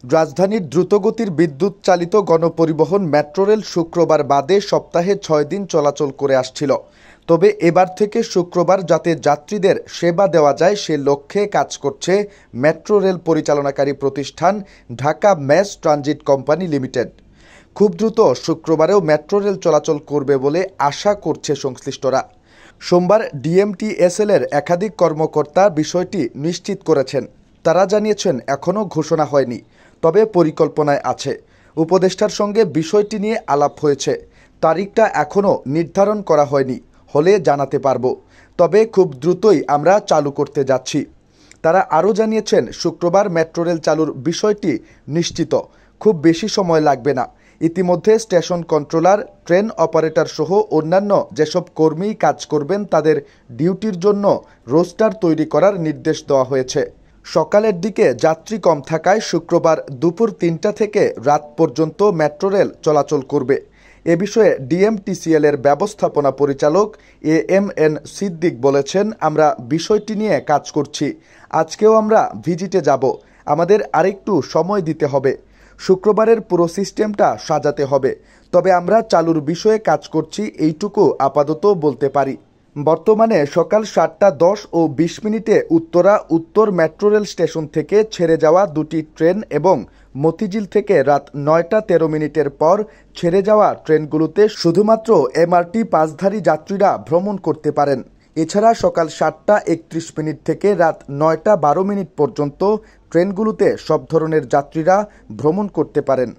রাজধানীর দ্রুতগতির বিদ্যুৎ চালিত গণপরিবহন মেট্রো রেল শুক্রবার বাদে সপ্তাহে ৬ দিন চলাচল করে আসছিল। তবে এবার থেকে শুক্রবার যাতে যাত্রীদের সেবা দেওয়া যায় সে লক্ষ্যে কাজ করছে মেট্রো রেল পরিচালনাকারী প্রতিষ্ঠান Dhaka mass transit company limited. খুব দ্রুত শুক্রবারেও মেট্রো রেল চলাচল করবে বলে আশা করছে সংশ্লিষ্টরা। সোমবার ডিএমটিএসএল এর একাধিক কর্মকর্তা বিষয়টি নিশ্চিত করেছেন। তারা জানিয়েছেন এখনও ঘোষণা হয়নি, তবে পরিকল্পনায় আছে। উপদেষ্টার সঙ্গে বিষয়টি নিয়ে আলাপ হয়েছে। তারিখটা এখনও নির্ধারণ করা হয়নি, হলে জানাতে পারব। তবে খুব দ্রুতই আমরা চালু করতে যাচ্ছি। তারা আরও জানিয়েছেন শুক্রবার মেট্রো রেল চালুর বিষয়টি নিশ্চিত, খুব বেশি সময় লাগবে না। ইতিমধ্যে স্টেশন কন্ট্রোলার, ট্রেন অপারেটর সহ অন্যান্য যেসব কর্মী কাজ করবেন তাদের ডিউটির জন্য রোস্টার তৈরি করার নির্দেশ দেওয়া হয়েছে। সকালের দিকে যাত্রী কম থাকায় শুক্রবার দুপুর ৩টা থেকে রাত পর্যন্ত মেট্রো রেল চলাচল করবে। এ বিষয়ে ডিএমটিসিএল এর ব্যবস্থাপনা পরিচালক এএমএন সিদ্দিক বলেছেন, আমরা বিষয়টি নিয়ে কাজ করছি। আজকেও আমরা ভিজিটে যাব। আমাদের আরেকটু সময় দিতে হবে। শুক্রবারের পুরো সিস্টেমটা সাজাতে হবে। তবে আমরা চালুর বিষয়ে কাজ করছি, এইটুকু আপাতত বলতে পারি। বর্তমানে সকাল ৭টা ১০ ও ২০ মিনিটে উত্তরা উত্তর মেট্রো রেল স্টেশন থেকে ছেড়ে যাওয়া দুটি ট্রেন এবং মতিঝিল থেকে রাত ৯টা ১৩ মিনিটের পর ছেড়ে যাওয়া ট্রেনগুলোতে শুধুমাত্র এমআরটি পাসধারী যাত্রীরা ভ্রমণ করতে পারেন। এছাড়া সকাল ৭টা ৩১ মিনিট থেকে রাত ৯টা ১২ মিনিট পর্যন্ত ট্রেনগুলোতে সব ধরনের যাত্রীরা ভ্রমণ করতে পারেন।